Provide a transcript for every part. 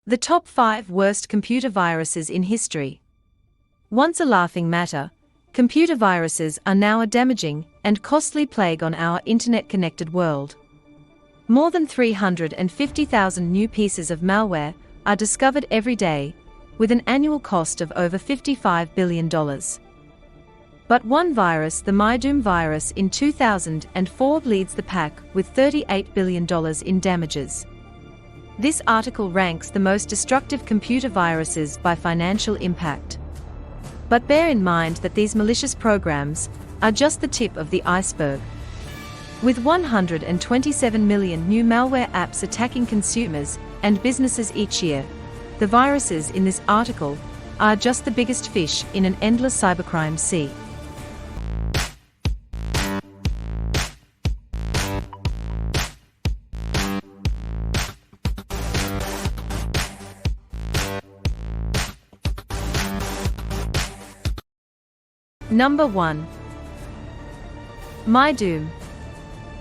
The top 5 worst computer viruses in history. Once a laughing matter, computer viruses are now a damaging and costly plague on our internet-connected world. More than 350,000 new pieces of malware are discovered every day, with an annual cost of over $55 billion. But one virus, the Mydoom virus in 2004, leads the pack with $38 billion in damages. This article ranks the most destructive computer viruses by financial impact. But bear in mind that these malicious programs are just the tip of the iceberg. With 127 million new malware apps attacking consumers and businesses each year, the viruses in this article are just the biggest fish in an endless cybercrime sea. Number 1. Mydoom.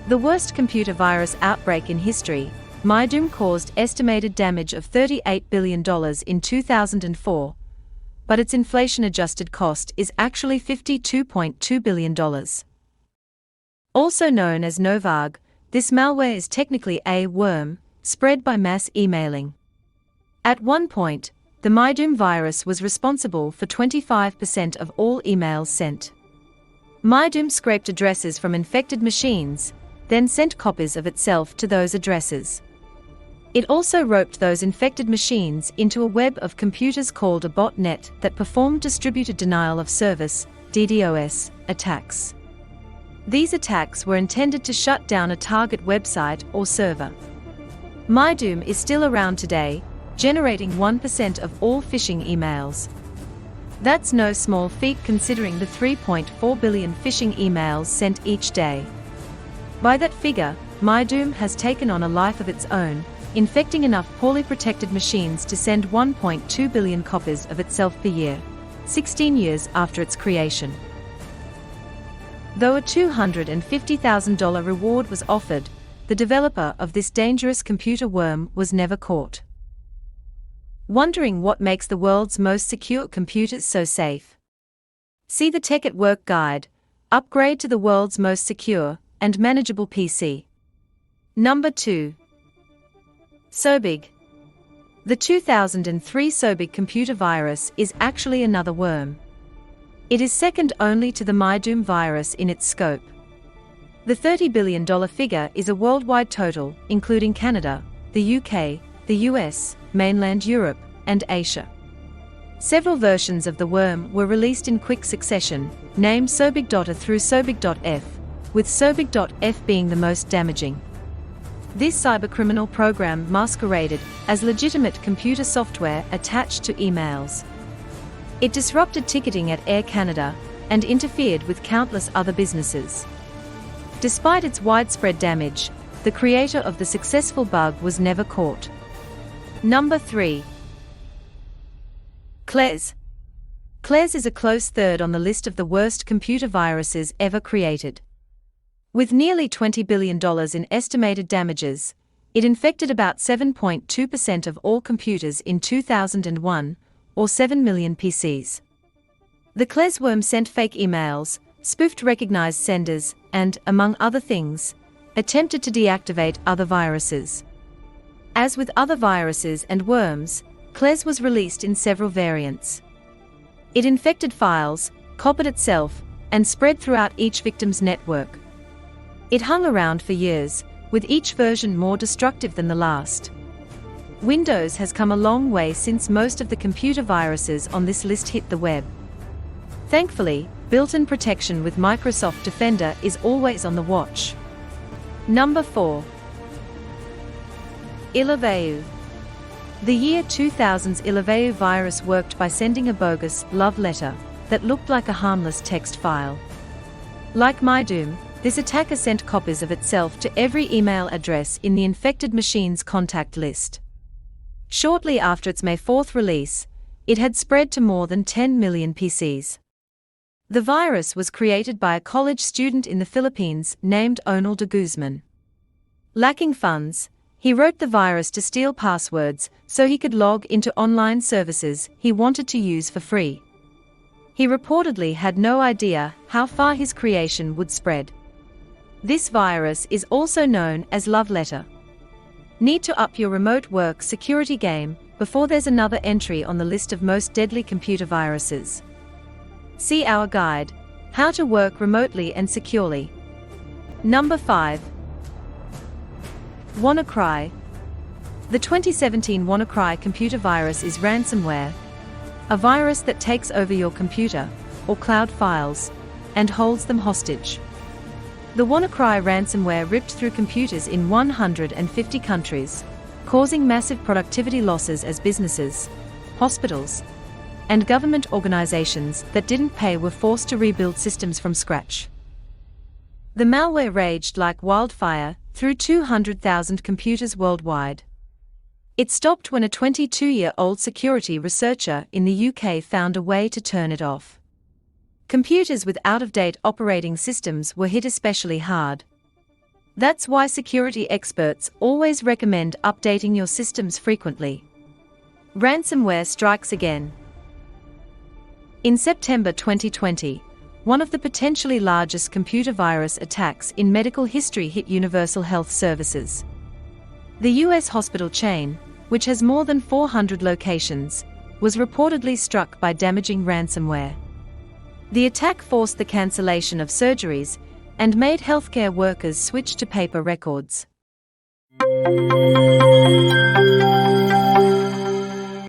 The worst computer virus outbreak in history, Mydoom caused estimated damage of $38 billion in 2004, but its inflation-adjusted cost is actually $52.2 billion. Also known as Novag, this malware is technically a worm, spread by mass emailing. At one point, the Mydoom virus was responsible for 25% of all emails sent. Mydoom scraped addresses from infected machines, then sent copies of itself to those addresses. It also roped those infected machines into a web of computers called a botnet that performed distributed denial of service (DDoS) attacks. These attacks were intended to shut down a target website or server. Mydoom is still around today, generating 1% of all phishing emails. That's no small feat considering the 3.4 billion phishing emails sent each day. By that figure, Mydoom has taken on a life of its own, infecting enough poorly protected machines to send 1.2 billion copies of itself per year, 16 years after its creation. Though a $250,000 reward was offered, the developer of this dangerous computer worm was never caught. Wondering what makes the world's most secure computers so safe? See the Tech at Work guide, Upgrade to the world's most secure and manageable PC. Number 2. Sobig. The 2003 Sobig computer virus is actually another worm. It is second only to the Mydoom virus in its scope. The $30 billion figure is a worldwide total, including Canada, the UK, the US, mainland Europe, and Asia. Several versions of the worm were released in quick succession, named Sobig.A through Sobig.F, with Sobig.F being the most damaging. This cybercriminal program masqueraded as legitimate computer software attached to emails. It disrupted ticketing at Air Canada and interfered with countless other businesses. Despite its widespread damage, the creator of the successful bug was never caught. Number 3. Klez. Klez is a close third on the list of the worst computer viruses ever created. With nearly $20 billion in estimated damages, it infected about 7.2% of all computers in 2001, or 7 million PCs. The Klez worm sent fake emails, spoofed recognized senders, and, among other things, attempted to deactivate other viruses. As with other viruses and worms, Klez was released in several variants. It infected files, copied itself, and spread throughout each victim's network. It hung around for years, with each version more destructive than the last. Windows has come a long way since most of the computer viruses on this list hit the web. Thankfully, built-in protection with Microsoft Defender is always on the watch. Number 4. ILOVEYOU. The year 2000's ILOVEYOU virus worked by sending a bogus love letter that looked like a harmless text file. Like Mydoom, this attacker sent copies of itself to every email address in the infected machine's contact list. Shortly after its May 4th release, it had spread to more than 10 million PCs. The virus was created by a college student in the Philippines named Onel de Guzman. Lacking funds, He wrote the virus to steal passwords so he could log into online services he wanted to use for free. He reportedly had no idea how far his creation would spread. This virus is also known as Love Letter. Need to up your remote work security game before there's another entry on the list of most deadly computer viruses? See our guide, How to Work Remotely and Securely. Number 5. WannaCry. The 2017 WannaCry computer virus is ransomware, a virus that takes over your computer or cloud files and holds them hostage. The WannaCry ransomware ripped through computers in 150 countries, causing massive productivity losses as businesses, hospitals, and government organizations that didn't pay were forced to rebuild systems from scratch. The malware raged like wildfire through 200,000 computers worldwide. It stopped when a 22-year-old security researcher in the UK found a way to turn it off. Computers with out-of-date operating systems were hit especially hard. That's why security experts always recommend updating your systems frequently. Ransomware strikes again. In September 2020, one of the potentially largest computer virus attacks in medical history hit Universal Health Services. The US hospital chain, which has more than 400 locations, was reportedly struck by damaging ransomware. The attack forced the cancellation of surgeries and made healthcare workers switch to paper records.